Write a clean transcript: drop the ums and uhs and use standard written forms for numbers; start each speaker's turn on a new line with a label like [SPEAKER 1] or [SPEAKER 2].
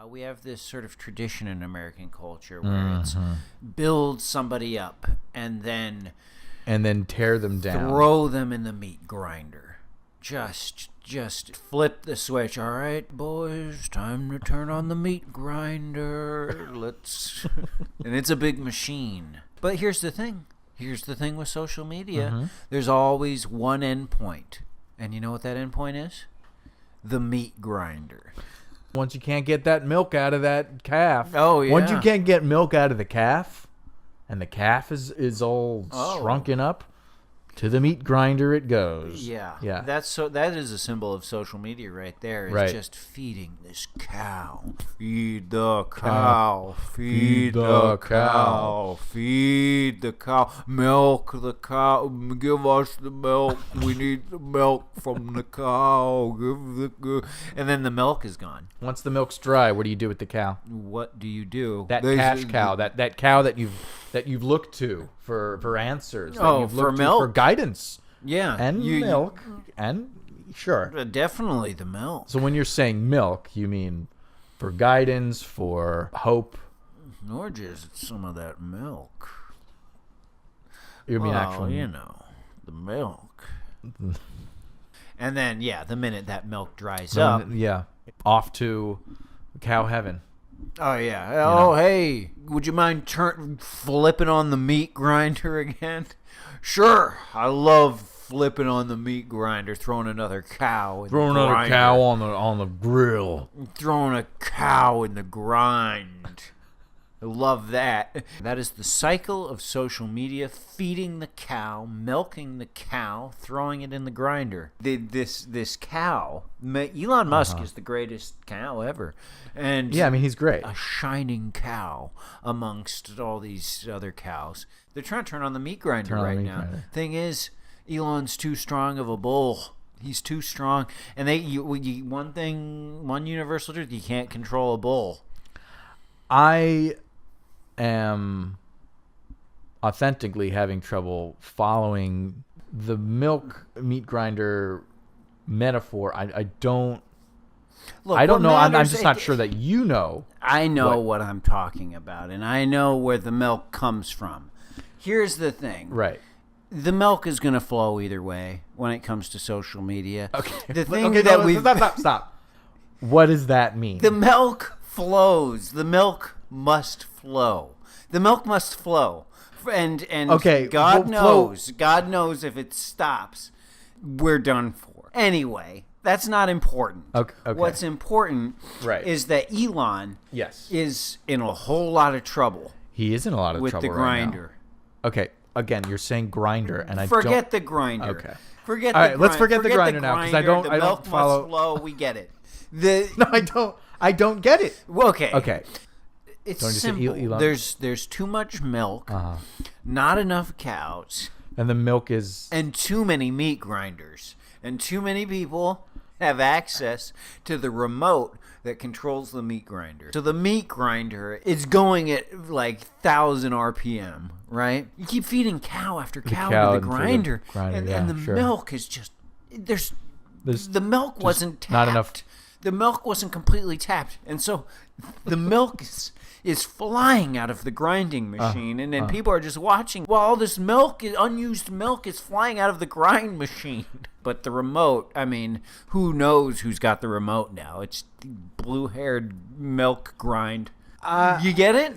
[SPEAKER 1] We have this sort of tradition in American culture where it's build somebody up and then
[SPEAKER 2] tear them down.
[SPEAKER 1] Throw them in the meat grinder. Just flip the switch. All right, boys, time to turn on the meat grinder. Let's and it's a big machine. But here's the thing. Here's the thing with social media. There's always one endpoint. And you know what that endpoint is? The meat grinder.
[SPEAKER 2] Once you can't get that milk out of that calf.
[SPEAKER 1] Oh, yeah.
[SPEAKER 2] Once you can't get milk out of the calf, and the calf is all shrunken up, to the meat grinder it goes.
[SPEAKER 1] Yeah.
[SPEAKER 2] Yeah.
[SPEAKER 1] That is a symbol of social media right there. It's just feeding this cow. Feed the cow. Feed the cow. Feed the cow. Milk the cow. Give us the milk. We need the milk from the cow. And then the milk is gone.
[SPEAKER 2] Once the milk's dry, what do you do with the cow?
[SPEAKER 1] What do you do?
[SPEAKER 2] That cash cow. That cow that you've looked to for answers.
[SPEAKER 1] For milk?
[SPEAKER 2] For guidance.
[SPEAKER 1] Yeah.
[SPEAKER 2] And milk. And sure.
[SPEAKER 1] Definitely the milk.
[SPEAKER 2] So when you're saying milk, you mean for guidance, for hope.
[SPEAKER 1] Or just some of that milk.
[SPEAKER 2] You mean actual,
[SPEAKER 1] the milk. And then, the minute that milk dries up.
[SPEAKER 2] Yeah. Off to cow heaven.
[SPEAKER 1] Oh, yeah. Hey, would you mind flipping on the meat grinder again? Sure. I love flipping on the meat grinder, throwing another cow in the grinder.
[SPEAKER 2] Throwing another cow on the grill.
[SPEAKER 1] Throwing a cow in the grind. I love that. That is the cycle of social media: feeding the cow, milking the cow, throwing it in the grinder. This cow, Elon Musk is the greatest cow ever. And
[SPEAKER 2] yeah, I mean, he's great.
[SPEAKER 1] A shining cow amongst all these other cows. They're trying to turn on the meat grinder right now. Thing is, Elon's too strong of a bull. He's too strong. And one universal truth: you can't control a bull.
[SPEAKER 2] I am authentically having trouble following the milk meat grinder metaphor. I don't.
[SPEAKER 1] Look,
[SPEAKER 2] I don't know. I'm just not sure that you know.
[SPEAKER 1] I know what I'm talking about, and I know where the milk comes from. Here's the thing.
[SPEAKER 2] Right.
[SPEAKER 1] The milk is going to flow either way when it comes to social media.
[SPEAKER 2] Okay.
[SPEAKER 1] The thing that we
[SPEAKER 2] stop. What does that mean?
[SPEAKER 1] The milk flows. The milk must flow. The milk must flow. And
[SPEAKER 2] okay,
[SPEAKER 1] God knows if it stops, we're done for. Anyway, that's not important.
[SPEAKER 2] Okay.
[SPEAKER 1] What's important is that Elon is in a whole lot of trouble.
[SPEAKER 2] He is in a lot of trouble
[SPEAKER 1] with the grinder.
[SPEAKER 2] Right now. Okay, again, you're saying grinder, and I
[SPEAKER 1] forget the grinder.
[SPEAKER 2] Okay.
[SPEAKER 1] Forget
[SPEAKER 2] All
[SPEAKER 1] the
[SPEAKER 2] right, let's forget the grinder now, because I don't follow.
[SPEAKER 1] Milk must flow. We get it.
[SPEAKER 2] No, I don't get it.
[SPEAKER 1] Okay.
[SPEAKER 2] Okay.
[SPEAKER 1] It's simple. There's too much milk, not enough cows,
[SPEAKER 2] and the milk is
[SPEAKER 1] and too many meat grinders, and too many people have access to the remote that controls the meat grinder. So the meat grinder is going at like 1,000 RPM, right? You keep feeding cow after cow to the grinder, and the milk is just the milk wasn't tapped.
[SPEAKER 2] Not enough.
[SPEAKER 1] The milk wasn't completely tapped, and so the milk is flying out of the grinding machine, and then people are just watching while all this unused milk is flying out of the grind machine. But the remote, I mean, who knows who's got the remote now? It's blue-haired milk grind. You get it?